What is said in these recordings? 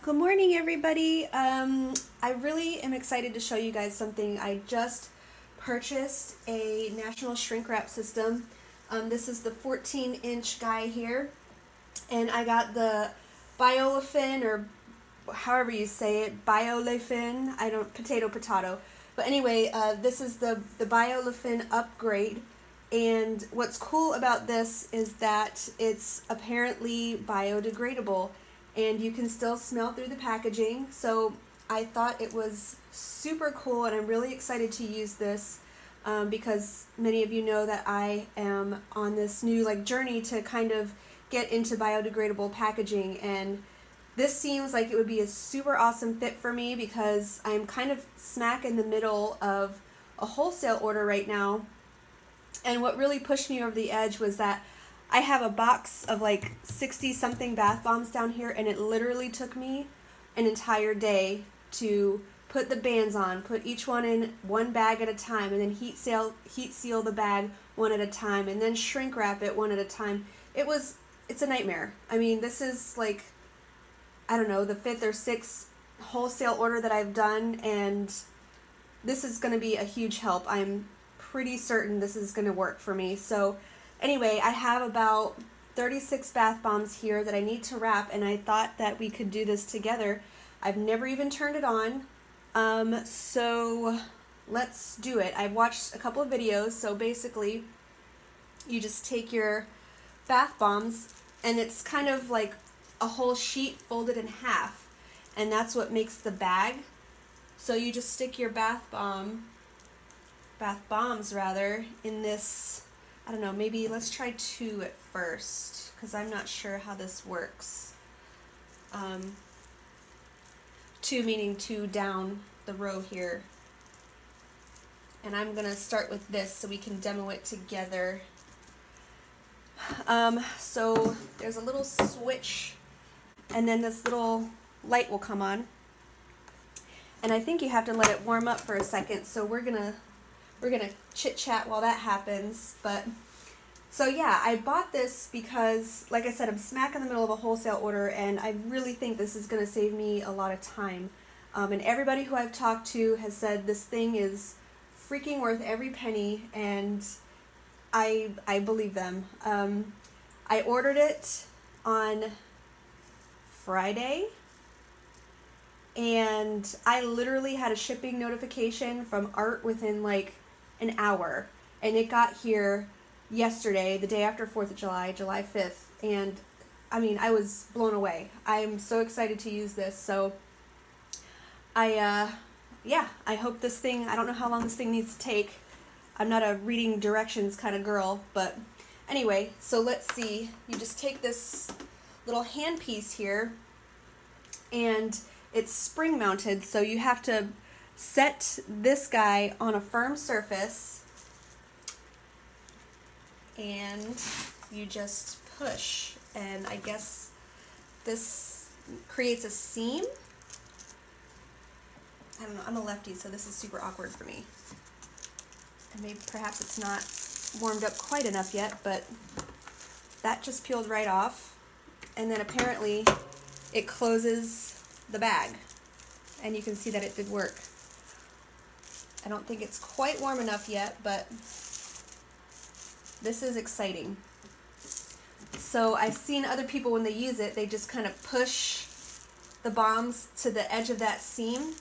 Good morning, everybody. I really am excited to show you guys something. I just purchased a National Shrink Wrap system. This is the 14-inch guy here, and I got the Biolefin, or however you say it, Biolefin. I don't potato. But anyway, this is the Biolefin upgrade. And what's cool about this is that it's apparently biodegradable and you can still smell through the packaging. So I thought it was super cool, and I'm really excited to use this because many of you know that I am on this new journey to kind of get into biodegradable packaging, and this seems like it would be a super awesome fit for me because I'm kind of smack in the middle of a wholesale order right now. And what really pushed me over the edge was that I have a box of 60 something bath bombs down here, and it literally took me an entire day to put the bands on, put each one in one bag at a time, and then heat seal the bag one at a time, and then shrink wrap it one at a time. It's a nightmare. I mean, this is I don't know, the 5th or 6th wholesale order that I've done, and this is going to be a huge help. I'm pretty certain this is going to work for me. So anyway, I have about 36 bath bombs here that I need to wrap, and I thought that we could do this together. I've never even turned it on. So let's do it. I've watched a couple of videos. So basically, you just take your bath bombs, and it's kind of like a whole sheet folded in half, and that's what makes the bag. So you just stick your bath bombs in this, I don't know, maybe let's try 2 at first, because I'm not sure how this works. 2 meaning 2 down the row here. And I'm gonna start with this so we can demo it together. So there's a little switch, and then this little light will come on. And I think you have to let it warm up for a second, so we're gonna chit chat while that happens. But so yeah, I bought this because, like I said, I'm smack in the middle of a wholesale order, and I really think this is gonna save me a lot of time. And everybody who I've talked to has said this thing is freaking worth every penny, and I believe them. I ordered it on Friday, and I literally had a shipping notification from Art within an hour, and it got here yesterday, the day after 4th of July, July 5th, and I mean, I was blown away. I'm so excited to use this. So I hope this thing, I don't know how long this thing needs to take. I'm not a reading directions kind of girl, but anyway, so let's see. You just take this little hand piece here, and it's spring mounted, so you have to set this guy on a firm surface, and you just push, and I guess this creates a seam. I don't know, I'm a lefty, so this is super awkward for me. And maybe perhaps it's not warmed up quite enough yet, but that just peeled right off. And then apparently it closes the bag, and you can see that it did work. I don't think it's quite warm enough yet, but this is exciting. So I've seen other people, when they use it, they just kind of push the bombs to the edge of that seam,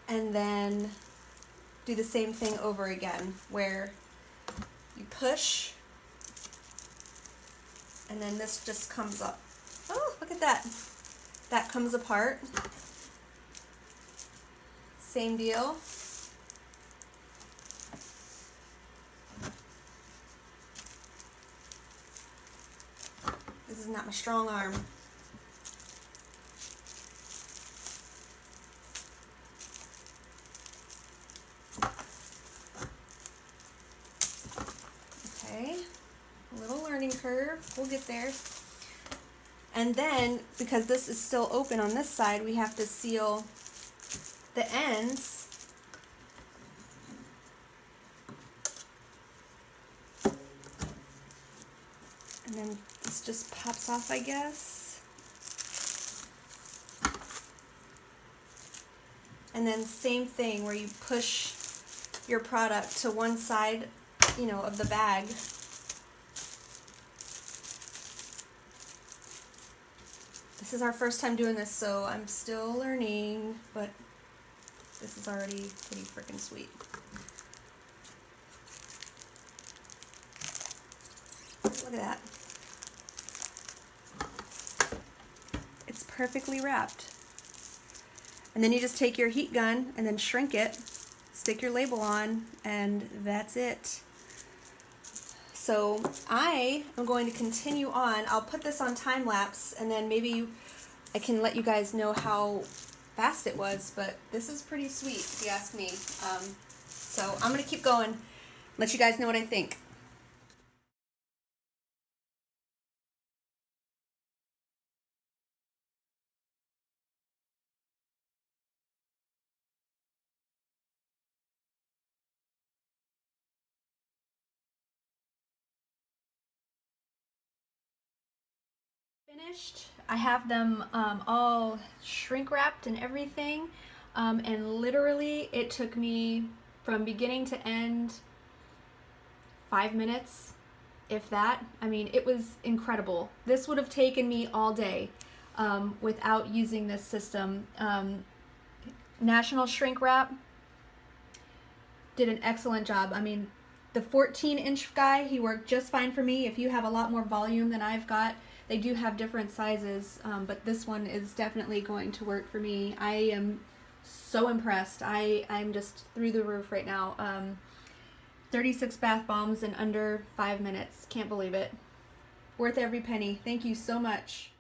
and then do the same thing over again, where you push, and then this just comes up. Oh, look at that. That comes apart. Same deal. This is not my strong arm. Okay, a little learning curve. We'll get there. And then, because this is still open on this side, we have to seal the ends. And then this just pops off, I guess. And then same thing where you push your product to one side, you know, of the bag. This is our first time doing this, so I'm still learning, but this is already pretty freaking sweet. Look at that. It's perfectly wrapped. And then you just take your heat gun and then shrink it, stick your label on, and that's it. So I am going to continue on. I'll put this on time lapse and then maybe I can let you guys know how fast it was, but this is pretty sweet if you ask me. So I'm going to keep going, let you guys know what I think. Finished. I have them all shrink wrapped and everything, and literally it took me from beginning to end 5 minutes, if that. I mean, it was incredible. This would have taken me all day without using this system. National Shrink Wrap did an excellent job. I mean, the 14-inch guy, he worked just fine for me. If you have a lot more volume than I've got, they do have different sizes, but this one is definitely going to work for me. I am so impressed. I'm just through the roof right now. 36 bath bombs in under 5 minutes. Can't believe it. Worth every penny. Thank you so much.